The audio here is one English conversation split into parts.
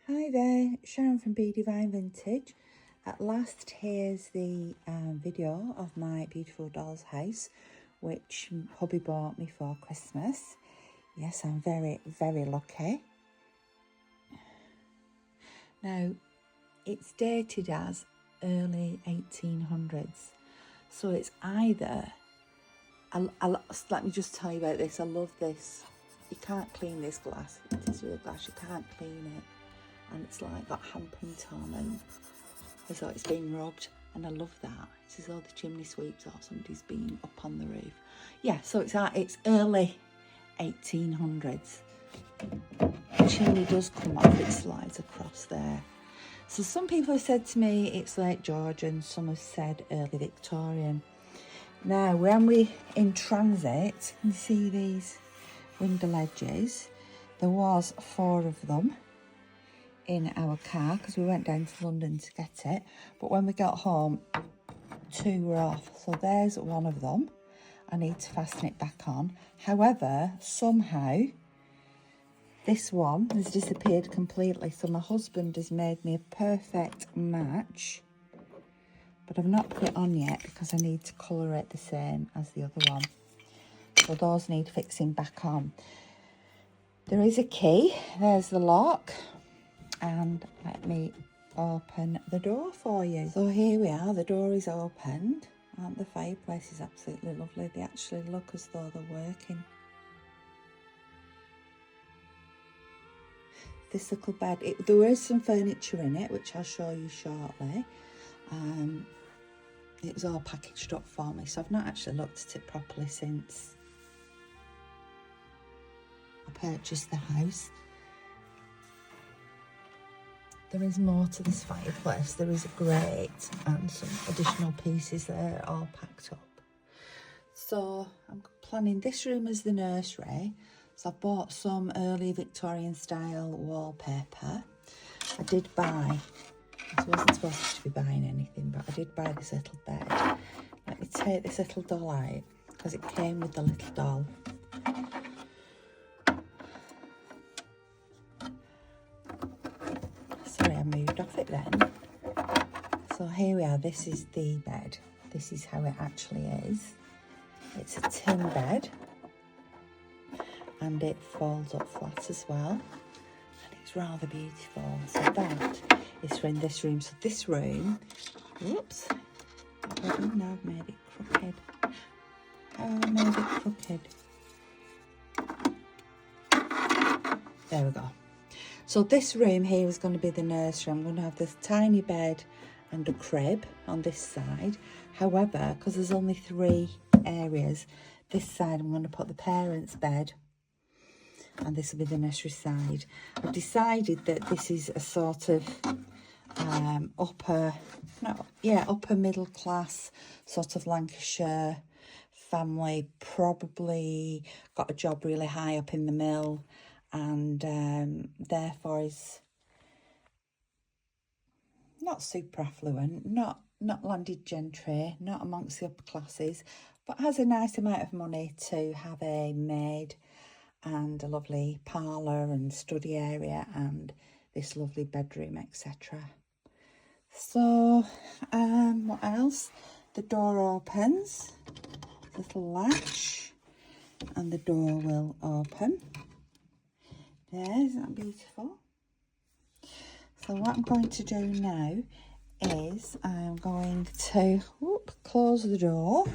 Hi there, Sharon from Be Divine Vintage. At last, here's the video of my beautiful doll's house, which hubby bought me for Christmas. Yes, I'm very, very lucky. Now, it's dated as early 1800s. So it's either, let me just tell you about this. I love this. You can't clean this glass. It is real glass, you can't clean it. And it's like got handprint on, and as though it's been rubbed, and I love that. It's as though the chimney sweeps or somebody's been up on the roof. Yeah, so it's early 1800s. The chimney does come off, it slides across there. So some people have said to me it's late Georgian, some have said early Victorian. Now, when we're in transit, you see these window ledges. There was 4 of them in our car because we went down to London to get it, but when we got home 2 were off. So there's one of them. I need to fasten it back on. However, somehow this one has disappeared completely, so my husband has made me a perfect match, but I've not put it on yet because I need to colour it the same as the other one. So those need fixing back on. There is a key. There's the lock. And let me open the door for you. So here we are, the door is opened. And the fireplace is absolutely lovely. They actually look as though they're working. This little bed, there is some furniture in it, which I'll show you shortly. It was all packaged up for me, so I've not actually looked at it properly since I purchased the house. There is more to this fireplace. There is a grate and some additional pieces there, all packed up. So I'm planning this room as the nursery. So I bought some early Victorian style wallpaper. I did buy, I wasn't supposed to be buying anything, but I did buy this little bed. Let me take this little doll out because it came with the little doll. Sorry, I moved off it then. So here we are, this is the bed. This is how it actually is. It's a tin bed and it folds up flat as well. And it's rather beautiful. So that is for in this room. So this room, whoops, now I've made it crooked. How have I made it crooked? There we go. So this room here is going to be the nursery. I'm going to have this tiny bed and a crib on this side. However, because there's only 3 areas, this side I'm going to put the parents' bed and this will be the nursery side. I've decided that this is a sort of upper middle class sort of Lancashire family, probably got a job really high up in the mill, and therefore is not super affluent, not landed gentry, not amongst the upper classes, but has a nice amount of money to have a maid and a lovely parlour and study area and this lovely bedroom, etc. So what else? The door opens, little latch, and the door will open. There, isn't that beautiful? So what I'm going to do now is I'm going to close the door.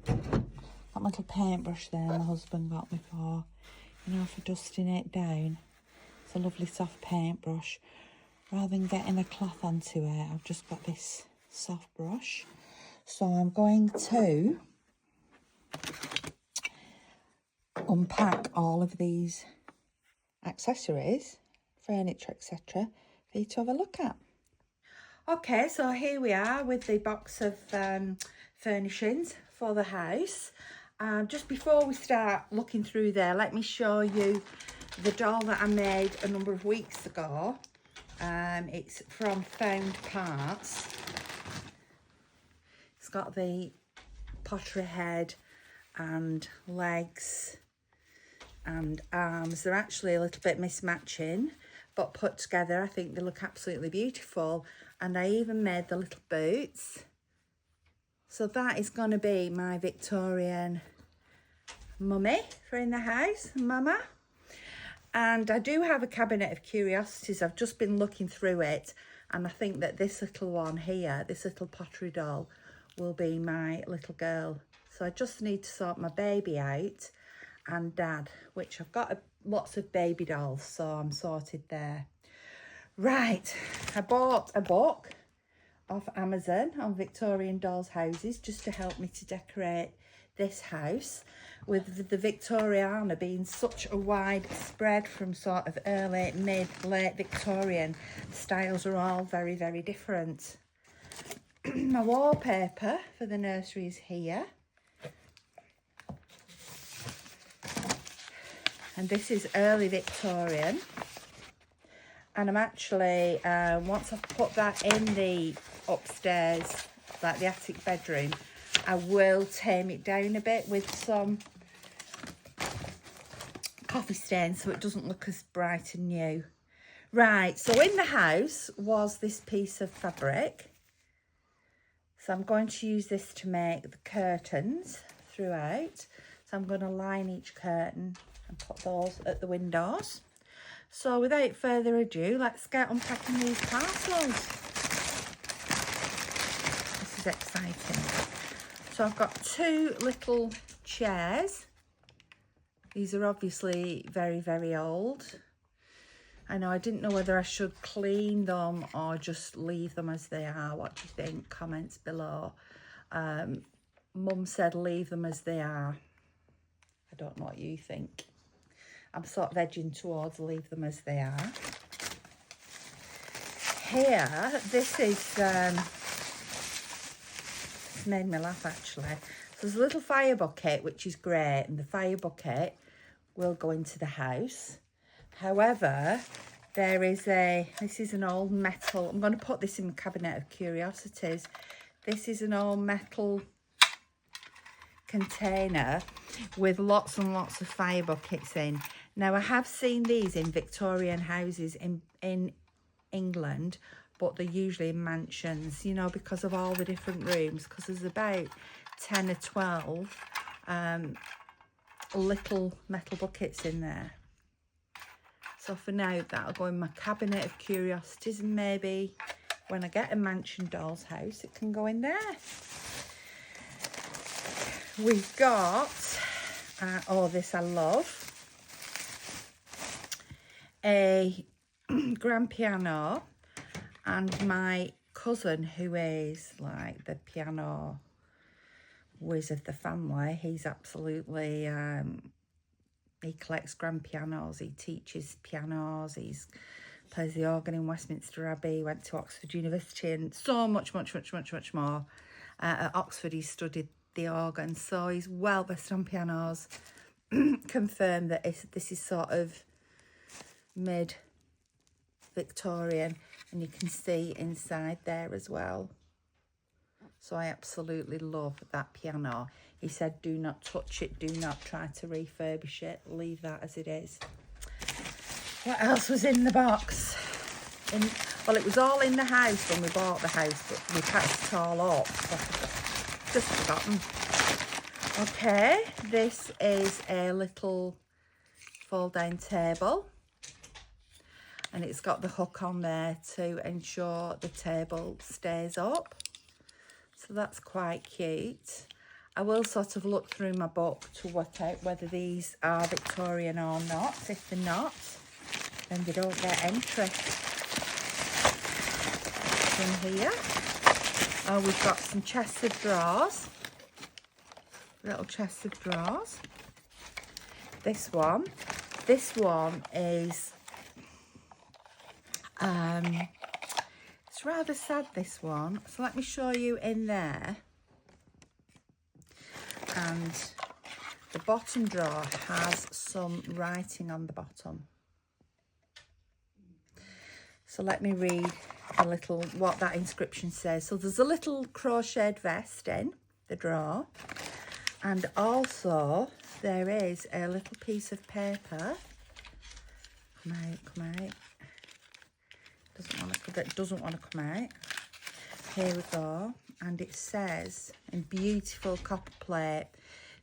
Got my little paintbrush there my husband got me for, for dusting it down. It's a lovely soft paintbrush. Rather than getting a cloth onto it, I've just got this soft brush. So I'm going to unpack all of these accessories, furniture, etc., for you to have a look at. Okay, so here we are with the box of furnishings for the house. Just before we start looking through there, let me show you the doll that I made a number of weeks ago. It's from Found Parts. It's got the pottery head and legs and arms. They're actually a little bit mismatching, got put together. I think they look absolutely beautiful. And I even made the little boots. So that is going to be my Victorian mummy for in the house, mama. And I do have a cabinet of curiosities. I've just been looking through it, and I think that this little one here, this little pottery doll, will be my little girl. So I just need to sort my baby out and dad, which I've got lots of baby dolls, so I'm sorted there. Right, I bought a book off Amazon on Victorian dolls' houses just to help me to decorate this house, with the Victoriana being such a wide spread from sort of early, mid, late Victorian. Styles are all very, very different. My wallpaper for the nursery is here. And this is early Victorian. And I'm actually, once I've put that in the upstairs, like the attic bedroom, I will tame it down a bit with some coffee stains so it doesn't look as bright and new. Right, so in the house was this piece of fabric. So I'm going to use this to make the curtains throughout. So I'm going to line each curtain and put those at the windows. So without further ado, let's get unpacking these parcels. This is exciting. So I've got two little chairs. These are obviously very, very old. I know I didn't know whether I should clean them or just leave them as they are. What do you think? Comments below. Mum said leave them as they are. I don't know what you think. I'm sort of edging towards leave them as they are. Here, this is, it's made me laugh actually. So there's a little fire bucket, which is great, and the fire bucket will go into the house. However, there is this is an old metal, I'm going to put this in the cabinet of curiosities. This is an old metal container with lots and lots of fire buckets in. Now, I have seen these in Victorian houses in England, but they're usually in mansions, you know, because of all the different rooms, because there's about 10 or 12 little metal buckets in there. So for now, that'll go in my cabinet of curiosities, and maybe when I get a mansion doll's house, it can go in there. We've got, oh, this I love, a grand piano, and my cousin, who is like the piano whiz of the family, he's absolutely, he collects grand pianos, he teaches pianos, he's plays the organ in Westminster Abbey, went to Oxford University, and so much more. At Oxford, he studied the organ, so he's well versed on pianos. Confirmed that this is sort of mid-Victorian, and you can see inside there as well. So I absolutely love that piano. He said, do not touch it, do not try to refurbish it, leave that as it is. What else was in the box? Well, it was all in the house when we bought the house, but we packed it all up, so I've just forgotten. Okay, this is a little fold-down table, and it's got the hook on there to ensure the table stays up. So that's quite cute. I will sort of look through my book to work out whether these are Victorian or not. If they're not, then they don't get entry in here. Oh, we've got some chests of drawers. Little chests of drawers. This one is it's rather sad, this one. So let me show you in there. And the bottom drawer has some writing on the bottom. So let me read what that inscription says. So there's a little crocheted vest in the drawer, and also there is a little piece of paper. Come out. that doesn't want to come out. Here we go. And it says in beautiful copper plate,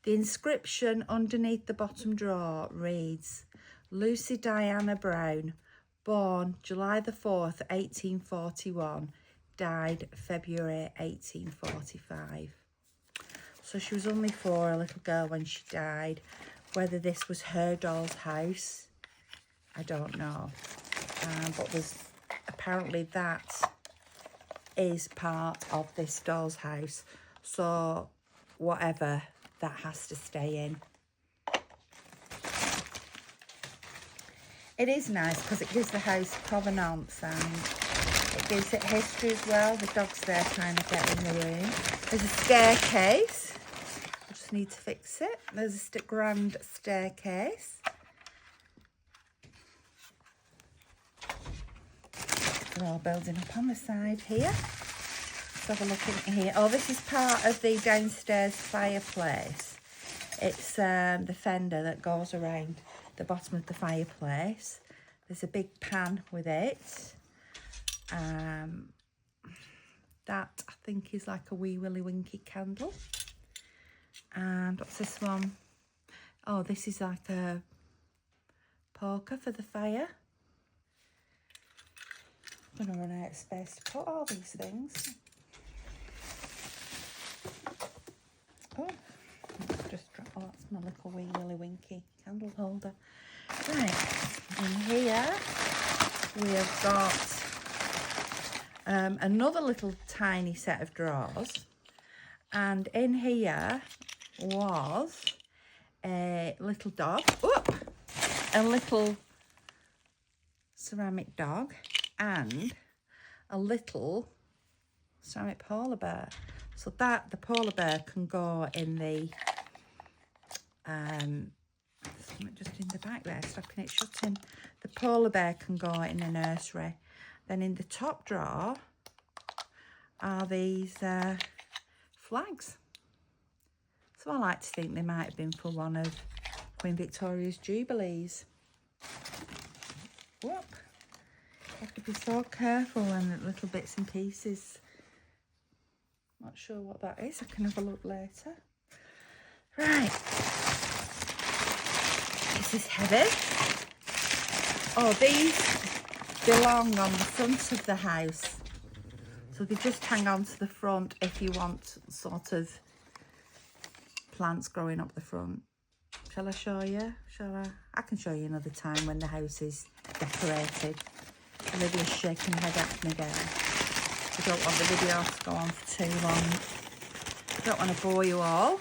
the inscription underneath the bottom drawer reads, Lucy Diana Brown, born July the 4th, 1841, died February 1845. So she was only 4, a little girl, when she died. Whether this was her doll's house, I don't know. But there's apparently that is part of this doll's house. So whatever, that has to stay in. It is nice because it gives the house provenance and it gives it history as well. The dog's there trying to get in the room. There's a staircase. I just need to fix it. There's a grand staircase. They're all building up on the side here. Let's have a look in here. Oh, this is part of the downstairs fireplace. It's the fender that goes around the bottom of the fireplace. There's a big pan with it. That I think is like a wee Willy Winky candle. And what's this one? Oh, this is like a poker for the fire. I'm going to run out of space to put all these things. Oh, just drop. Oh, that's my little wee Willy Winky candle holder. Right, in here we have got another little tiny set of drawers, and in here was a little dog, a little ceramic dog, and a little ceramic polar bear. So that the polar bear can go in the something just in the back there stopping it shutting. The polar bear can go in the nursery. Then in the top drawer are these flags. So I like to think they might have been for one of Queen Victoria's jubilees. Whoop. I have to be so careful when the little bits and pieces. Not sure what that is. I can have a look later. Right. This is heavy. Oh, these belong on the front of the house. So they just hang on to the front if you want sort of plants growing up the front. Shall I show you? Shall I? I can show you another time when the house is decorated. Olivia's shaking her head at me there. I don't want the video to go on for too long. I don't want to bore you all.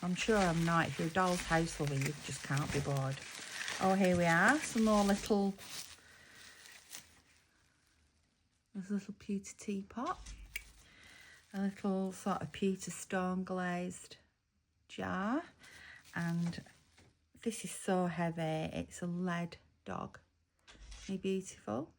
I'm sure I'm not. If you're a doll's house lover, you just can't be bored. Oh, here we are. Some more little... There's a little pewter teapot. A little sort of pewter stone glazed jar. And this is so heavy. It's a lead dog. Isn't he beautiful?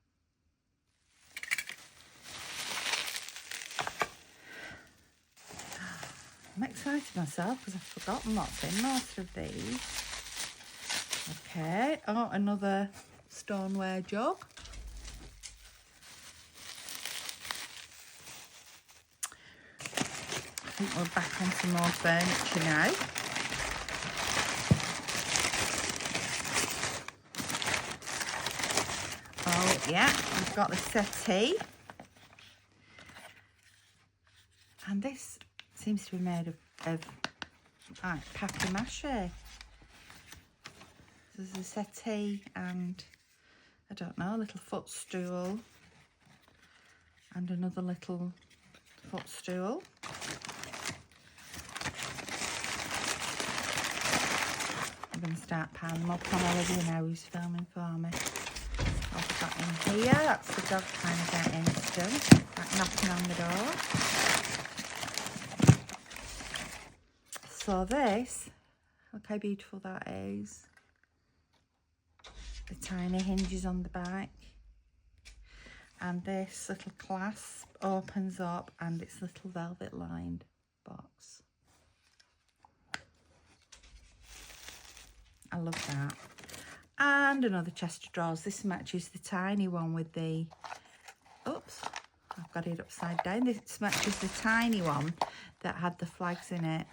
I'm excited myself because I've forgotten what's in most of these. Okay. Oh, another stoneware jug. I think we're back on some more furniture now. Oh, yeah. We've got the settee. And this seems to be made of papier-mâché. There's a settee and, I don't know, a little footstool. And another little footstool. I'm going to start piling them up on Olivia now, who's filming for me. I've got in here, that's the dog trying to get instant, like knocking on the door. So this, look how beautiful that is. The tiny hinges on the back. And this little clasp opens up and it's little velvet lined box. I love that. And another chest of drawers. This matches the tiny one with the I've got it upside down. This matches the tiny one that had the flags in it.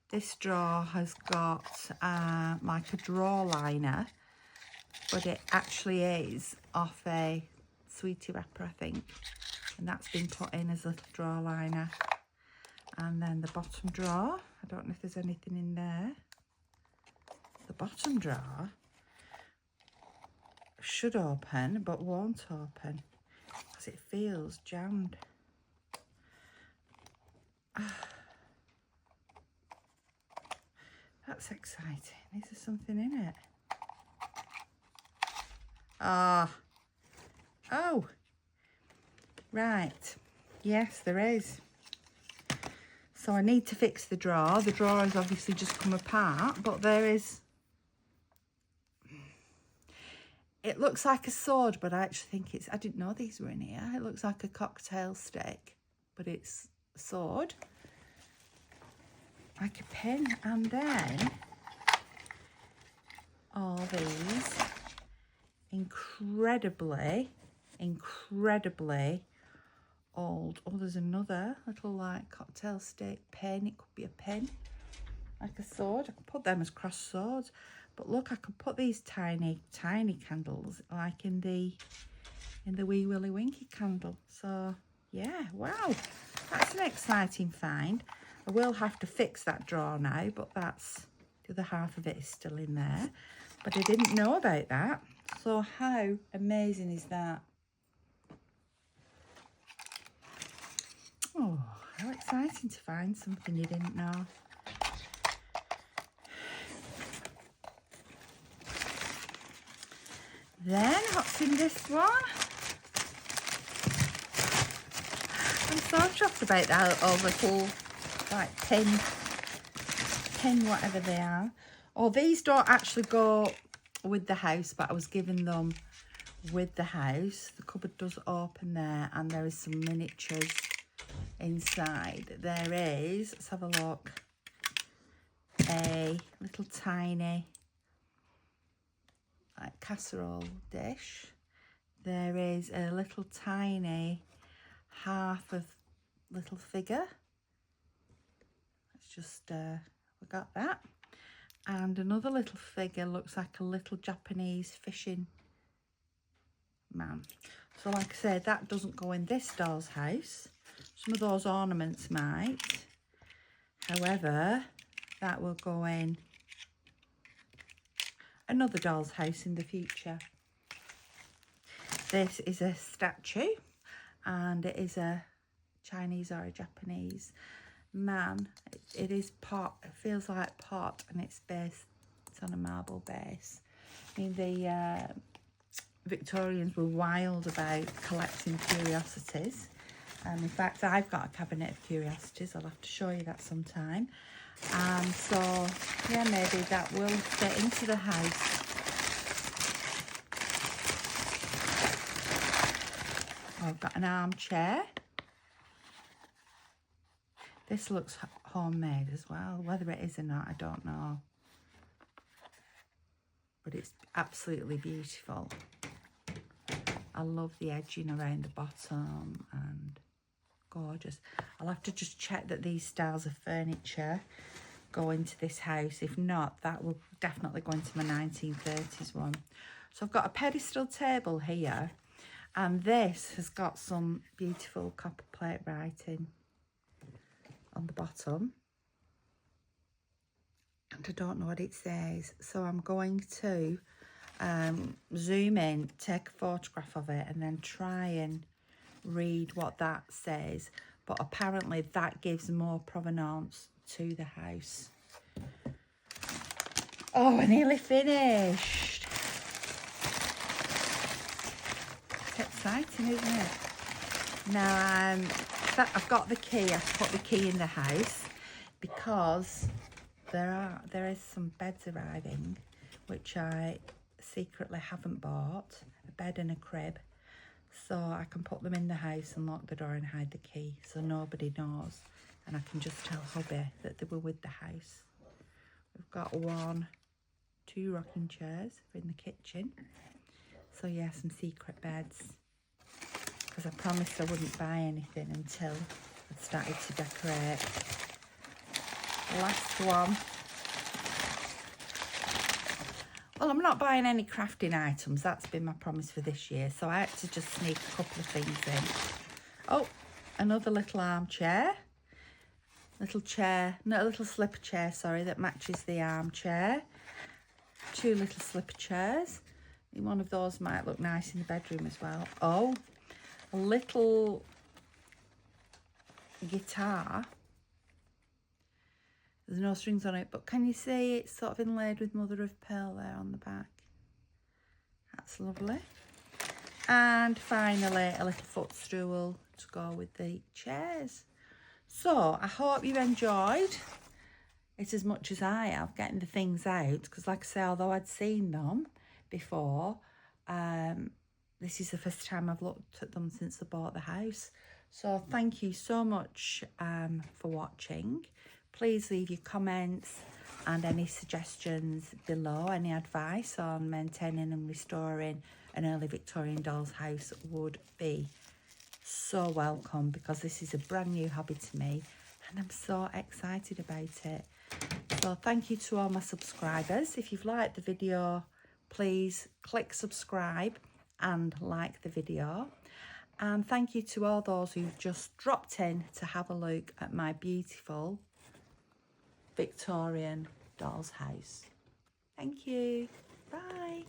This drawer has got like a drawer liner, but it actually is off a sweetie wrapper, I think. And that's been put in as a little drawer liner. And then the bottom drawer, I don't know if there's anything in there. The bottom drawer should open, but won't open because it feels jammed. That's exciting. Is there something in it? Oh, right. Yes, there is. So I need to fix the drawer. The drawer has obviously just come apart, but there is... It looks like a sword, but I actually think it's... I didn't know these were in here. It looks like a cocktail stick, but it's a sword. Like a pin. And then all these incredibly old. Oh, there's another little like cocktail stick pen. It could be a pen, like a sword. I could put them as cross swords. But look, I could put these tiny candles like in the wee Willy Winky candle. So yeah, wow, that's an exciting find. I will have to fix that drawer now, but that's the other half of it is still in there. But I didn't know about that. So how amazing is that? Oh, how exciting to find something you didn't know. Then, what's in this one? I'm so chuffed about that, all little, like, pin, whatever they are. Oh, these don't actually go with the house, but I was given them with the house. The cupboard does open there, and there is some miniatures inside. There is, let's have a look, a little tiny like casserole dish. There is a little tiny half of little figure. Let's just we got that. And another little figure, looks like a little Japanese fishing man. So like I said, that doesn't go in this doll's house. Some of those ornaments might. However, that will go in another doll's house in the future. This is a statue, and it is a Chinese or a Japanese man. It is pot. It feels like pot, and it's on a marble base. I mean, the Victorians were wild about collecting curiosities. In fact, I've got a cabinet of curiosities. I'll have to show you that sometime. So, yeah, maybe that will fit into the house. Oh, I've got an armchair. This looks homemade as well. Whether it is or not, I don't know. But it's absolutely beautiful. I love the edging around the bottom and gorgeous. I'll have to just check that these styles of furniture go into this house. If not, that will definitely go into my 1930s one. So I've got a pedestal table here, and this has got some beautiful copper plate writing on the bottom. And I don't know what it says, so I'm going to zoom in, take a photograph of it, and then try and read what that says. But apparently that gives more provenance to the house. Oh, we're nearly finished. It's exciting, isn't it? Now, I've got the key. I've put the key in the house because there is some beds arriving, which I secretly haven't bought, a bed and a crib. So I can put them in the house and lock the door and hide the key so nobody knows. And I can just tell hubby that they were with the house. We've got 2 rocking chairs in the kitchen. So yeah, some secret beds. because I promised I wouldn't buy anything until I'd started to decorate. Last one. Well, I'm not buying any crafting items. That's been my promise for this year. So I had to just sneak a couple of things in. Oh, another little armchair. Little chair, not a little slipper chair, sorry, that matches the armchair. 2 little slipper chairs. One of those might look nice in the bedroom as well. Oh, a little guitar. There's no strings on it, but can you see it's sort of inlaid with mother of pearl there on the back? That's lovely. And finally, a little footstool to go with the chairs. So I hope you enjoyed it as much as I have, getting the things out, because like I say, although I'd seen them before, this is the first time I've looked at them since I bought the house. So thank you so much for watching. Please leave your comments and any suggestions below. Any advice on maintaining and restoring an early Victorian doll's house would be so welcome, because this is a brand new hobby to me and I'm so excited about it. So thank you to all my subscribers. If you've liked the video, please click subscribe and like the video. And thank you to all those who've just dropped in to have a look at my beautiful Victorian doll's house. Thank you. Bye.